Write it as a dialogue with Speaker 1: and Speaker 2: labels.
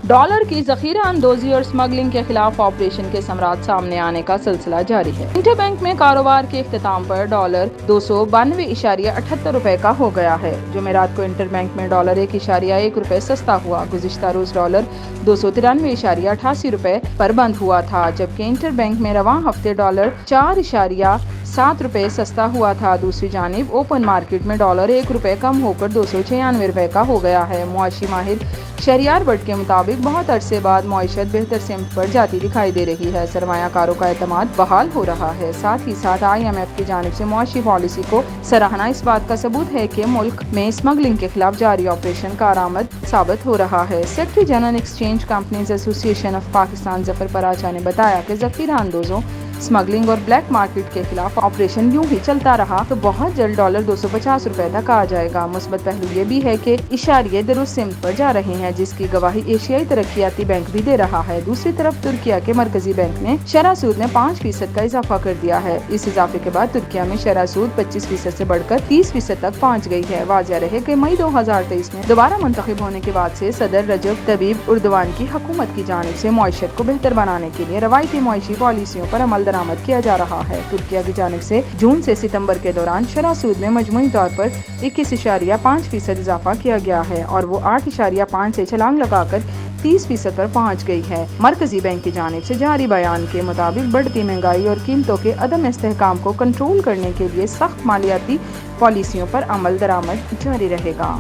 Speaker 1: Dollar کی ذخیرہ اندوزی اور اسمگلنگ کے خلاف آپریشن کے ثمرات سامنے آنے کا سلسلہ جاری ہے۔ انٹر بینک میں کاروبار کے اختتام پر ڈالر 292.78 روپے کا ہو گیا ہے۔ جمعرات کو انٹر بینک میں ڈالر 1.1 روپے سستا ہوا۔ گزشتہ روز ڈالر 293.88 روپے پر بند ہوا تھا، جبکہ انٹر بینک میں رواں ہفتے ڈالر 4.7 روپے سستا ہوا تھا۔ دوسری جانب اوپن مارکیٹ میں ڈالر 1 روپے کم ہو کر 296 روپے کا ہو گیا ہے۔ معاشی ماہر شہریار بٹ کے مطابق بہت عرصے بعد معیشت بہتر سمت پر جاتی دکھائی دے رہی ہے۔ سرمایہ کاروں کا اعتماد بحال ہو رہا ہے۔ ساتھ ہی ساتھ IMF کی جانب سے معاشی پالیسی کو سراہنا اس بات کا ثبوت ہے کہ ملک میں اسمگلنگ کے خلاف جاری آپریشن کارآمد ثابت ہو رہا ہے۔ سیکرٹری جنرل ایکسچینج کمپنیز ایسوسی ایشن آف پاکستان ظفر پراچا نے بتایا کہ ذخیرہ اندوزوں، اسمگلنگ اور بلیک مارکیٹ کے خلاف آپریشن یوں ہی چلتا رہا تو بہت جلد ڈالر 250 روپے تک آ جائے گا۔ مثبت پہلو یہ بھی ہے کہ اشاریے درست سمت پر جا رہے ہیں، جس کی گواہی ایشیائی ترقیاتی بینک بھی دے رہا ہے۔ دوسری طرف ترکیہ کے مرکزی بینک نے شرح سود میں 5% کا اضافہ کر دیا ہے۔ اس اضافے کے بعد ترکیہ میں شرح سود 25% سے بڑھ کر 30% تک پہنچ گئی ہے۔ واضح رہے کہ مئی 2023 میں دوبارہ منتخب ہونے کے بعد سے صدر رجب طیب اردوان کی حکومت کی جانب سے معیشت کو بہتر بنانے کے لیے روایتی معاشی پالیسیوں پر عمل درآمد کیا جا رہا ہے۔ ترکیہ کی جانب سے جون سے ستمبر کے دوران شرح سود میں مجموعی طور پر 21.5% اضافہ کیا گیا ہے اور وہ 8.5 سے چھلانگ لگا کر 30% پر پہنچ گئی ہے۔ مرکزی بینک کی جانب سے جاری بیان کے مطابق بڑھتی مہنگائی اور قیمتوں کے عدم استحکام کو کنٹرول کرنے کے لیے سخت مالیاتی پالیسیوں پر عمل درآمد جاری رہے گا۔